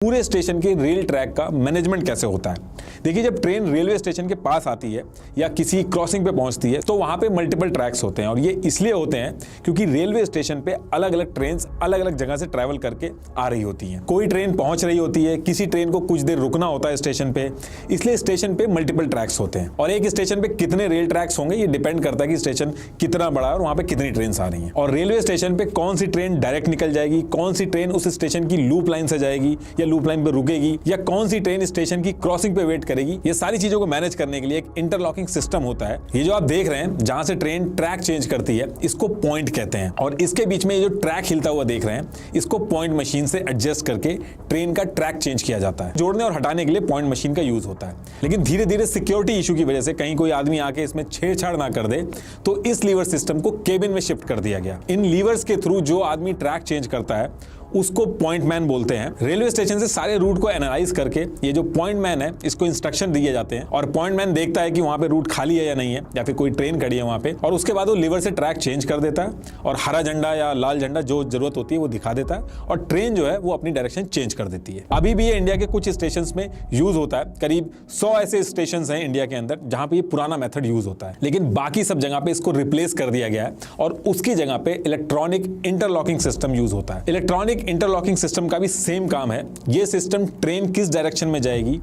पूरे स्टेशन के rail track का मैनेजमेंट कैसे होता है। देखिए, जब ट्रेन रेलवे स्टेशन के पास आती है या किसी क्रॉसिंग पे पहुंचती है तो वहां पे मल्टीपल ट्रैक्स होते हैं और ये इसलिए होते हैं क्योंकि रेलवे स्टेशन पे अलग अलग ट्रेन अलग अलग जगह से ट्रैवल करके आ रही होती हैं। कोई ट्रेन पहुंच रही होती है, किसी ट्रेन को कुछ देर रुकना होता है स्टेशन पे, इसलिए स्टेशन पे मल्टीपल ट्रैक्स होते हैं और एक स्टेशन पे कितने रेल ट्रैक्स होंगे ये डिपेंड करता है कि स्टेशन कितना बड़ा है और वहां पे कितनी ट्रेन आ रही हैं। और रेलवे स्टेशन पे कौन सी ट्रेन डायरेक्ट निकल जाएगी, कौन सी ट्रेन उस स्टेशन की लूप लाइन से जाएगी या लूप लाइन पे रुकेगी, या कौन सी ट्रेन स्टेशन की क्रॉसिंग पे वेट करेगी, ये सारी चीजों को मैनेज करने के लिए एक इंटरलॉकिंग सिस्टम होता है। ये जो आप देख रहे हैं जहां से ट्रेन ट्रैक चेंज करती है इसको पॉइंट कहते हैं और इसके बीच में ये जो ट्रैक हिलता हुआ देख रहे हैं इसको पॉइंट मशीन से एडजस्ट करके ट्रेन का ट्रैक चेंज किया जाता है। जोड़ने और हटाने के लिए पॉइंट मशीन का यूज होता है, लेकिन धीरे धीरे सिक्योरिटी इशू की वजह से कहीं कोई आदमी आके इसमें छेड़छाड़ ना कर दे तो इस लीवर सिस्टम को केबिन में शिफ्ट कर दिया गया। इन लीवर्स के थ्रू जो आदमी ट्रैक चेंज करता है उसको पॉइंट मैन बोलते हैं। रेलवे स्टेशन से सारे रूट को एनालाइज करके ये जो पॉइंट मैन है इसको इंस्ट्रक्शन दिए जाते हैं और पॉइंट मैन देखता है कि वहां पे रूट खाली है या नहीं है या फिर कोई ट्रेन खड़ी है वहां पे, और उसके बाद वो लीवर से ट्रैक चेंज कर देता है और हरा झंडा या लाल झंडा जो जरूरत होती है वो दिखा देता है और ट्रेन जो है वो अपनी डायरेक्शन चेंज कर देती है। अभी भी ये इंडिया के कुछ स्टेशन में यूज होता है। करीब 100 ऐसे स्टेशन हैं इंडिया के अंदर जहां पे ये पुराना मेथड यूज होता है, लेकिन बाकी सब जगह पे इसको रिप्लेस कर दिया गया है और उसकी जगह पे इलेक्ट्रॉनिक इंटरलॉकिंग सिस्टम यूज होता है। इलेक्ट्रॉनिक इंटरलॉकिंग सिस्टम का भी सेम काम है। यह सिस्टम ट्रेन किस डायरेक्शन में जाएगी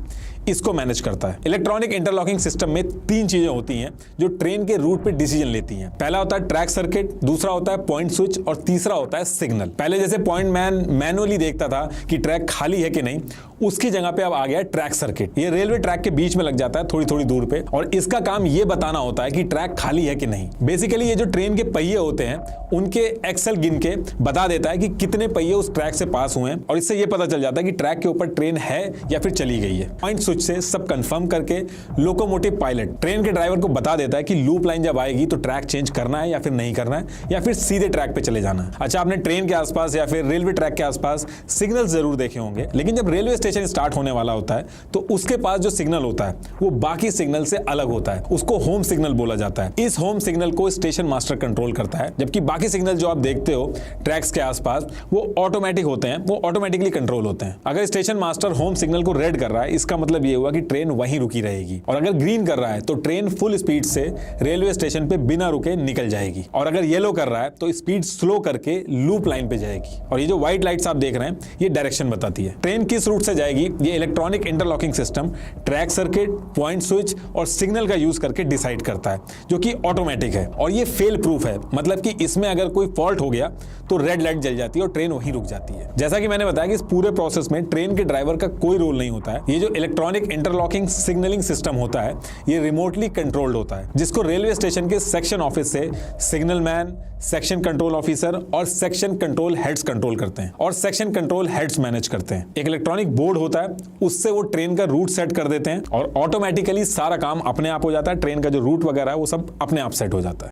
इसको मैनेज करता है। इलेक्ट्रॉनिक इंटरलॉकिंग सिस्टम में 3 चीजें होती हैं जो ट्रेन के रूट पे डिसीजन लेती हैं। पहला होता है ट्रैक सर्किट, दूसरा होता है पॉइंट स्विच और तीसरा होता है सिग्नल। पहले जैसे पॉइंट मैन मैनुअली देखता था कि ट्रैक खाली है कि नहीं, उसकी जगह पे अब आ गया ट्रैक सर्किट। ये रेलवे ट्रैक के बीच में लग जाता है थोड़ी थोड़ी दूर पे और इसका काम ये बताना होता है कि ट्रैक खाली है कि नहीं। बेसिकली ये जो ट्रेन के पहिए होते हैं उनके एक्सल गिन के बता देता है कि कितने पहिए उस ट्रैक से पास हुए हैं और इससे ये पता चल जाता है कि ट्रैक के ऊपर ट्रेन है या फिर चली गई है। पॉइंट स्विच से सब कंफर्म करके लोकोमोटिव पायलट ट्रेन के ड्राइवर को बता देता है कि लूप लाइन जब आएगी तो ट्रैक चेंज करना है या फिर नहीं करना है या फिर सीधे ट्रैक पे चले जाना है। अच्छा, आपने ट्रेन के आसपास या फिर रेलवे ट्रैक के आसपास सिग्नल जरूर देखे होंगे, लेकिन जब रेलवे स्टेशन स्टार्ट होने वाला होता है तो उसके पास जो सिग्नल होता है वो बाकी सिग्नल से अलग होता है। उसको होम सिग्नल बोला जाता है। इस होम सिग्नल को स्टेशन मास्टर कंट्रोल करता है, जबकि बाकी सिग्नल जो आप देखते हो ट्रैक्स के आसपास वो ऑटोमेटिक होते हैं, वो ऑटोमेटिकली कंट्रोल होते हैं। अगर स्टेशन मास्टर होम सिग्नल को रेड कर रहा है इसका मतलब ये हुआ कि ट्रेन वहीं रुकी रहेगी, और अगर ग्रीन कर रहा है तो ट्रेन फुल स्पीड से रेलवे स्टेशन पे बिना रुके निकल जाएगी, और अगर येलो कर रहा है तो स्पीड स्लो करके लूप लाइन पे जाएगी। और ये जो व्हाइट लाइट्स आप देख रहे हैं ये डायरेक्शन बताती है ट्रेन किस रूट से जाएगी। ये electronic interlocking system track circuit, point switch और सिग्नल का यूज करके डिसाइड करता है, जो कि ऑटोमेटिक है और ये फेल प्रूफ है। मतलब कि इसमें अगर कोई फॉल्ट हो गया तो रेड लाइट जल जाती है और ट्रेन वहीं रुक जाती है। जैसा कि मैंने बताया कि इस पूरे प्रोसेस में ट्रेन के ड्राइवर का कोई रोल नहीं होता है। ये जो इलेक्ट्रॉनिक इंटरलॉकिंग सिग्नलिंग सिस्टम होता है ये रिमोटली कंट्रोल्ड होता है, जिसको रेलवे स्टेशन के सेक्शन ऑफिस से signal man, section control officer और सेक्शन कंट्रोल हेड्स कंट्रोल करते हैं और सेक्शन कंट्रोल हेड्स मैनेज करते हैं। एक इलेक्ट्रॉनिक बोर्ड होता है, उससे वो ट्रेन का रूट सेट कर देते हैं और ऑटोमेटिकली सारा काम अपने आप हो जाता है। ट्रेन का जो रूट वगैरह है वो सब अपने आप सेट हो जाता है।